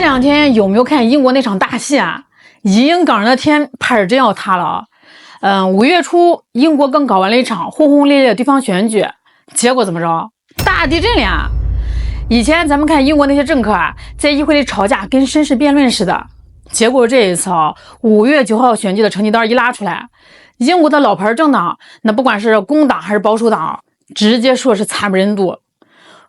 两天有没有看英国那场大戏啊？移英港人的天怕是真要塌了啊！5月初，英国刚搞完了一场轰轰烈烈的地方选举，结果怎么着？大地震了呀！以前咱们看英国那些政客啊，在议会里吵架，跟绅士辩论似的。结果这一次5月9号选举的成绩单一拉出来，英国的老牌政党，那不管是工党还是保守党，直接说是惨不忍睹。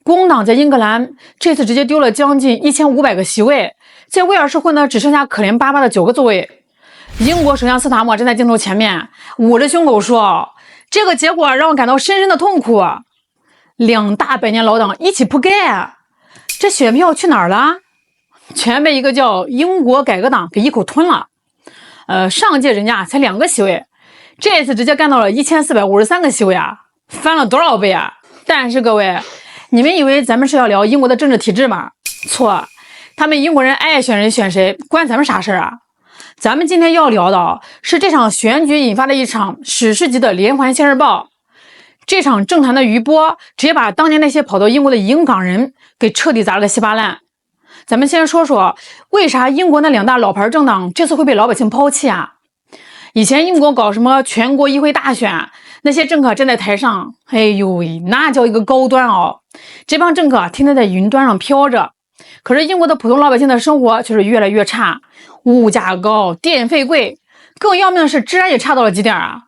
工党在英格兰这次直接丢了将近1500个席位，在威尔士混的只剩下可怜巴巴的9个座位。英国首相斯塔默站在镜头前面，捂着胸口说：“这个结果让我感到深深的痛苦。2大百年老党一起铺盖，这选票去哪儿了？全被一个叫英国改革党给一口吞了。上届人家才2个席位，这次直接干到了1453个席位啊，翻了多少倍啊！但是各位，你们以为咱们是要聊英国的政治体制吗？错，他们英国人爱选人选谁，关咱们啥事啊？咱们今天要聊的是这场选举引发的一场史诗级的连环现世报。这场政坛的余波直接把当年那些跑到英国的移英港人给彻底砸了个稀巴烂。咱们先说说为啥英国那2大老牌政党这次会被老百姓抛弃啊？以前英国搞什么全国议会大选，那些政客站在台上，哎呦喂，那叫一个高端哦！这帮政客天天在云端上飘着，可是英国的普通老百姓的生活却是越来越差，物价高，电费贵，更要命的是治安也差到了极点啊！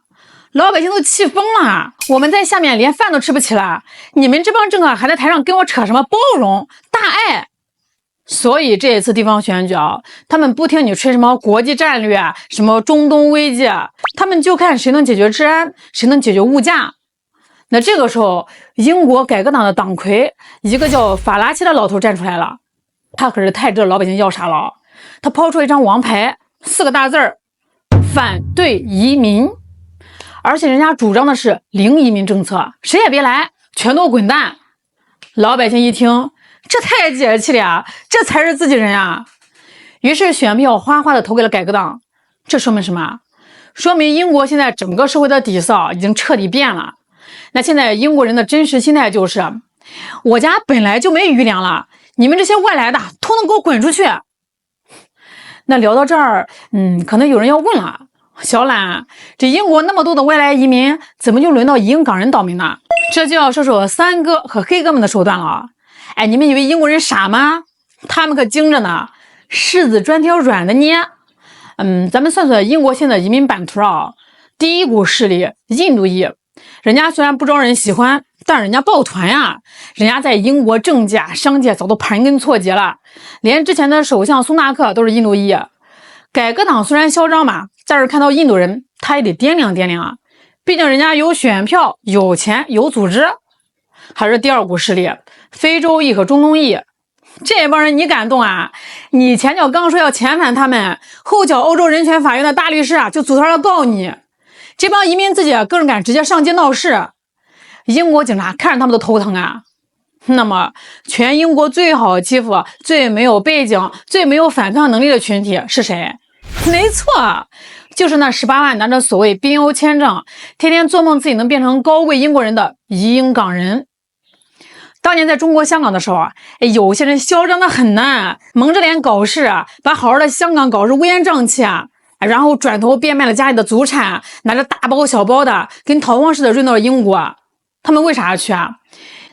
老百姓都气疯了，我们在下面连饭都吃不起了，你们这帮政客还在台上跟我扯什么包容大爱？所以这一次地方选举啊，他们不听你吹什么国际战略，什么中东危机，他们就看谁能解决治安，谁能解决物价。那这个时候，英国改革党的党魁，一个叫法拉奇的老头站出来了，他可是太知道老百姓要啥了。他抛出一张王牌，4个大字儿：反对移民。而且人家主张的是零移民政策，谁也别来，全都滚蛋。老百姓一听，这太解气了呀，这才是自己人呀！于是选票哗哗的投给了改革党。这说明什么？说明英国现在整个社会的底色已经彻底变了。那现在英国人的真实心态就是，我家本来就没余粮了，你们这些外来的都能给我滚出去。那聊到这儿，可能有人要问了，小懒，这英国那么多的外来移民，怎么就轮到移英港人倒霉呢？这就要说说三哥和黑哥们的手段了。哎，你们以为英国人傻吗？他们可精着呢，柿子专挑软的捏。咱们算算英国现在移民版图啊，第一股势力印度裔，人家虽然不招人喜欢，但人家抱团呀，人家在英国政界、商界早都盘根错节了，连之前的首相苏纳克都是印度裔。改革党虽然嚣张嘛，但是看到印度人，他也得掂量掂量啊，毕竟人家有选票、有钱、有组织。还是第二股势力，非洲裔和中东裔，这帮人你敢动啊？你前脚刚说要遣返他们，后脚欧洲人权法院的大律师就组团要告你。这帮移民自己更是敢直接上街闹事，英国警察看着他们都头疼啊。那么全英国最好欺负、最没有背景、最没有反抗能力的群体是谁？没错，就是那18万拿着所谓宾欧签证，天天做梦自己能变成高贵英国人的移英港人。当年在中国香港的时候有些人嚣张的很呢，蒙着脸搞事把好好的香港搞是乌烟瘴气然后转头变卖了家里的祖产，拿着大包小包的跟逃荒似的润到了英国。他们为啥要去啊？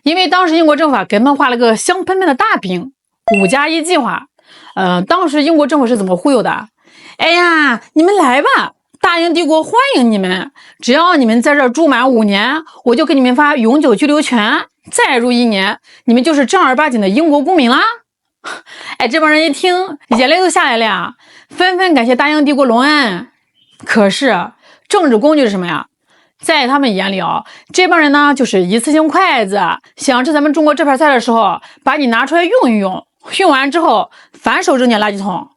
因为当时英国政府给他们画了个香喷喷的大饼，5+1计划。当时英国政府是怎么忽悠的？哎呀，你们来吧，大英帝国欢迎你们，只要你们在这儿住满5年，我就给你们发永久居留权，再住1年，你们就是正儿八经的英国公民啦。这帮人一听，眼泪都下来了呀，纷纷感谢大英帝国隆恩。可是政治工具是什么呀？在他们眼里这帮人呢就是一次性筷子，想吃咱们中国这盘菜的时候，把你拿出来用一用，用完之后反手扔进垃圾桶。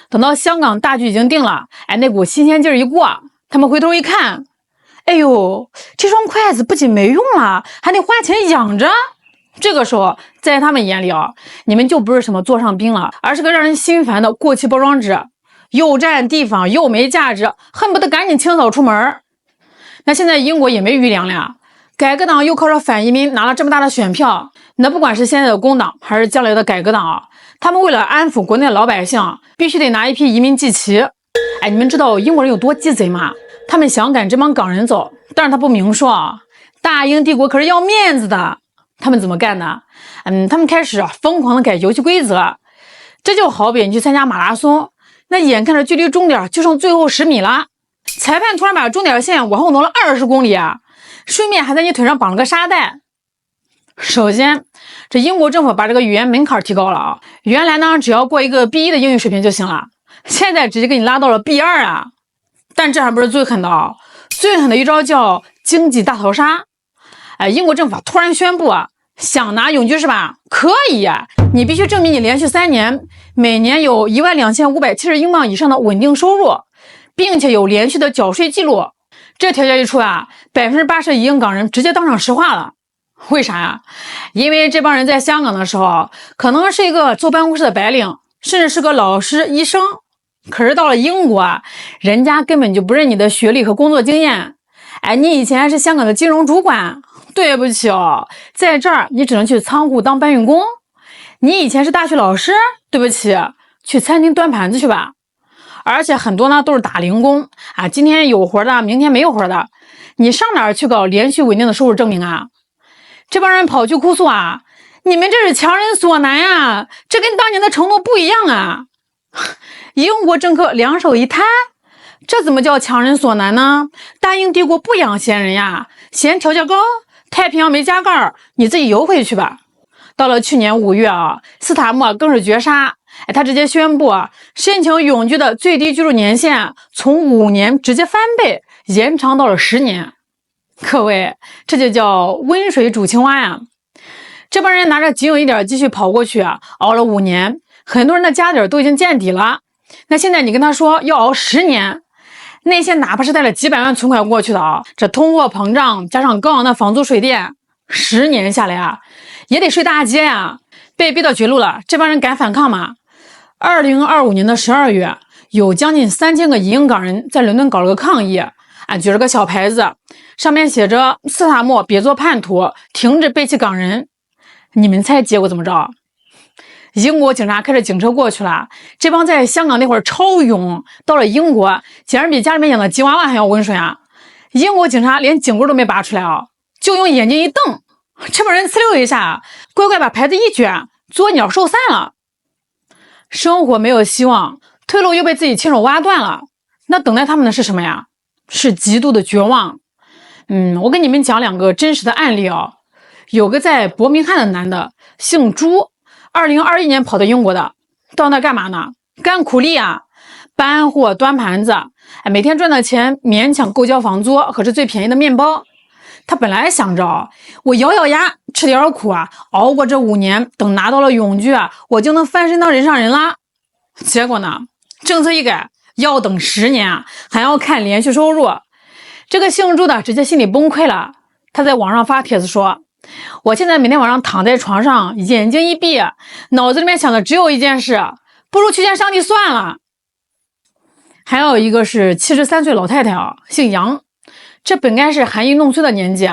等到香港大局已经定了，那股新鲜劲儿一过，他们回头一看，哎呦，这双筷子不仅没用了，还得花钱养着。这个时候在他们眼里你们就不是什么座上宾了，而是个让人心烦的过期包装纸，又占地方又没价值，恨不得赶紧清扫出门。那现在英国也没余粮了，改革党又靠着反移民拿了这么大的选票，那不管是现在的工党还是将来的改革党他们为了安抚国内的老百姓，必须得拿一批移民祭旗。哎，你们知道英国人有多鸡贼吗？他们想赶这帮港人走，但是他不明说啊。大英帝国可是要面子的，他们怎么干的？他们开始疯狂的改游戏规则。这就好比你去参加马拉松，那眼看着距离终点就剩最后10米了，裁判突然把终点线往后挪了20公里啊，顺便还在你腿上绑了个沙袋。首先，这英国政府把这个语言门槛提高了啊，原来呢只要过一个 B1 的英语水平就行了，现在直接给你拉到了 B2 啊。但这还不是最狠的啊，最狠的一招叫经济大逃杀。英国政府突然宣布想拿永居是吧？可以呀，你必须证明你连续3年每年有12570英镑以上的稳定收入，并且有连续的缴税记录。这条件一出80%移英港人直接当场石化了。为啥呀？因为这帮人在香港的时候可能是一个坐办公室的白领，甚至是个老师、医生，可是到了英国人家根本就不认你的学历和工作经验。你以前是香港的金融主管，对不起在这儿你只能去仓库当搬运工。你以前是大学老师，对不起，去餐厅端盘子去吧。而且很多呢都是打零工今天有活的，明天没有活的，你上哪儿去搞连续稳定的收入证明啊？这帮人跑去哭诉你们这是强人所难呀，这跟当年的承诺不一样啊。英国政客两手一摊，这怎么叫强人所难呢？大英帝国不养闲人呀，嫌条件高，太平洋没加盖，你自己游回去吧。到了去年5月斯塔默更是绝杀，他直接宣布申请永居的最低居住年限从5年直接翻倍，延长到了10年。各位，这就叫温水煮青蛙呀！这帮人拿着仅有一点积蓄跑过去熬了5年，很多人的家底都已经见底了。那现在你跟他说要熬10年，那些哪怕是带了几百万存款过去的这通货膨胀加上高昂的房租水电，10年下来也得睡大街呀！被逼到绝路了，这帮人敢反抗吗？2025年的12月，有将近3000个移英港人在伦敦搞了个抗议举了个小牌子，上面写着斯塔默别做叛徒，停止背弃港人。你们猜结果怎么着？英国警察开着警车过去了，这帮在香港那会儿超勇，到了英国简直比家里面养的吉娃娃还要温顺英国警察连警棍都没拔出来就用眼睛一瞪，这帮人呲溜一下乖乖把牌子一卷，作鸟兽散了。生活没有希望，退路又被自己亲手挖断了，那等待他们的是什么呀？是极度的绝望。我跟你们讲2个真实的案例有个在伯明翰的男的姓朱，2021年跑到英国的，到那干嘛呢？干苦力搬货端盘子，每天赚的钱勉强够交房租和这最便宜的面包。他本来想着我咬咬牙吃点苦熬过这5年，等拿到了永居我就能翻身当人上人啦。结果呢，政策一改，要等10年还要看连续收入。这个姓朱的直接心里崩溃了，他在网上发帖子说，我现在每天晚上躺在床上，眼睛一闭，脑子里面想的只有一件事，不如去见上帝算了。还有一个是73岁老太太姓杨，这本该是含饴弄孙的年纪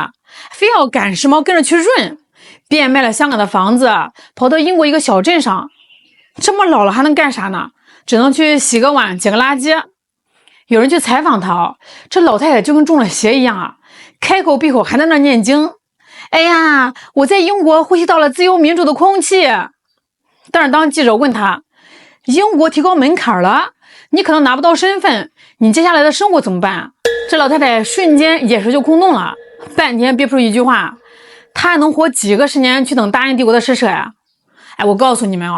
非要赶时髦跟着去润，变卖了香港的房子，跑到英国一个小镇上。这么老了还能干啥呢？只能去洗个碗捡个垃圾。有人去采访她这老太太就跟中了邪一样开口闭口还在那念经。哎呀，我在英国呼吸到了自由民主的空气。但是当记者问她，英国提高门槛了，你可能拿不到身份，你接下来的生活怎么办？这老太太瞬间眼神就空洞了，半天憋不出一句话。她还能活几个10年去等大英帝国的施舍呀？我告诉你们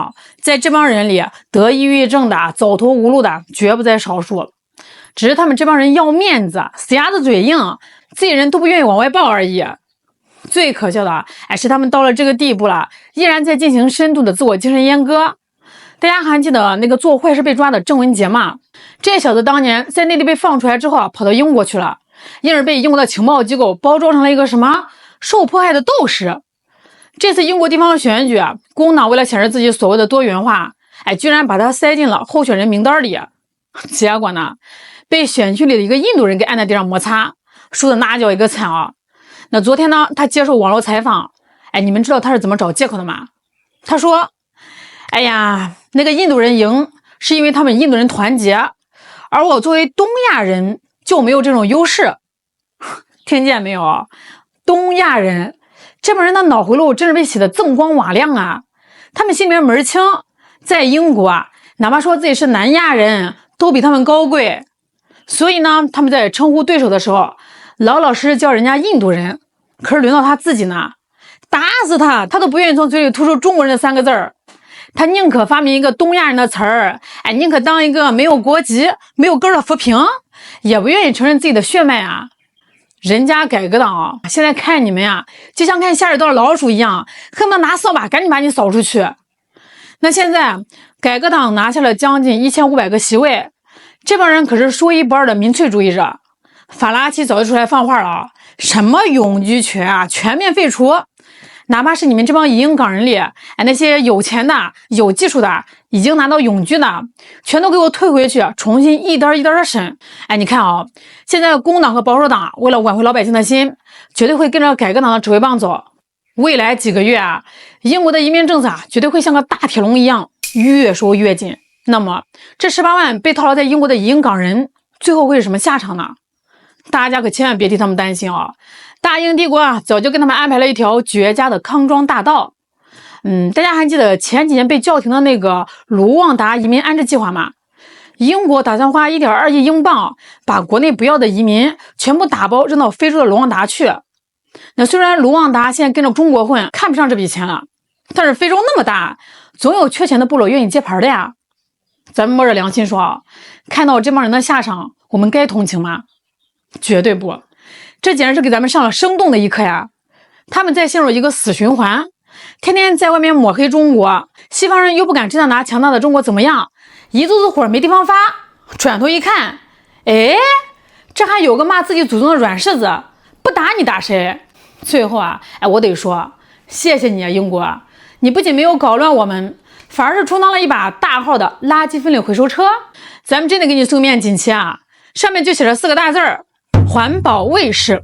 在这帮人里，得抑郁症的、走投无路的绝不在少数，只是他们这帮人要面子，死鸭子嘴硬，自己人都不愿意往外报而已。最可笑的是他们到了这个地步了，依然在进行深度的自我精神阉割。大家还记得那个做坏事被抓的郑文杰吗？这小子当年在内地被放出来之后跑到英国去了，因而被英国的情报机构包装成了一个什么受迫害的斗士。这次英国地方选举工党为了显示自己所谓的多元化，居然把他塞进了候选人名单里。结果呢，被选区里的一个印度人给按在地上摩擦，输的那叫一个惨那昨天呢，他接受网络采访，你们知道他是怎么找借口的吗？他说，哎呀，那个印度人赢是因为他们印度人团结，而我作为东亚人就没有这种优势。听见没有？东亚人这帮人的脑回路真是被洗得锃光瓦亮啊！他们心里面门清，在英国啊，哪怕说自己是南亚人，都比他们高贵。所以呢，他们在称呼对手的时候，老老实实叫人家印度人。可是轮到他自己呢，打死他都不愿意从嘴里吐出中国人这3个字儿。他宁可发明一个东亚人的词儿，宁可当一个没有国籍、没有根的浮萍，也不愿意承认自己的血脉啊。人家改革党现在看你们呀，就像看下水道的老鼠一样，恨不得拿扫把赶紧把你扫出去。那现在改革党拿下了将近1500个席位，这帮人可是说一不二的民粹主义者。法拉奇早就出来放话了，什么永居权啊，全面废除。哪怕是你们这帮移英港人里，那些有钱的、有技术的，已经拿到永居的，全都给我退回去，重新一单一单的审。你看啊，现在工党和保守党为了挽回老百姓的心，绝对会跟着改革党的指挥棒走。未来几个月啊，英国的移民政策绝对会像个大铁笼一样，越收越紧。那么，这18万被套牢在英国的移英港人，最后会是什么下场呢？大家可千万别替他们担心啊！大英帝国啊，早就跟他们安排了一条绝佳的康庄大道。大家还记得前几年被叫停的那个卢旺达移民安置计划吗？英国打算花1.2亿英镑，把国内不要的移民全部打包扔到非洲的卢旺达去。那虽然卢旺达现在跟着中国混，看不上这笔钱了，但是非洲那么大，总有缺钱的部落愿意接盘的呀。咱们摸着良心说啊，看到这帮人的下场，我们该同情吗？绝对不，这简直是给咱们上了生动的一课呀！他们在陷入一个死循环，天天在外面抹黑中国，西方人又不敢真的拿强大的中国怎么样，一肚子火没地方发，转头一看，这还有个骂自己祖宗的软柿子，不打你打谁？最后啊，我得说，谢谢你啊，英国，你不仅没有搞乱我们，反而是充当了一把大号的垃圾分类回收车。咱们真得给你送面锦旗啊，上面就写着4个大字儿：环保卫士。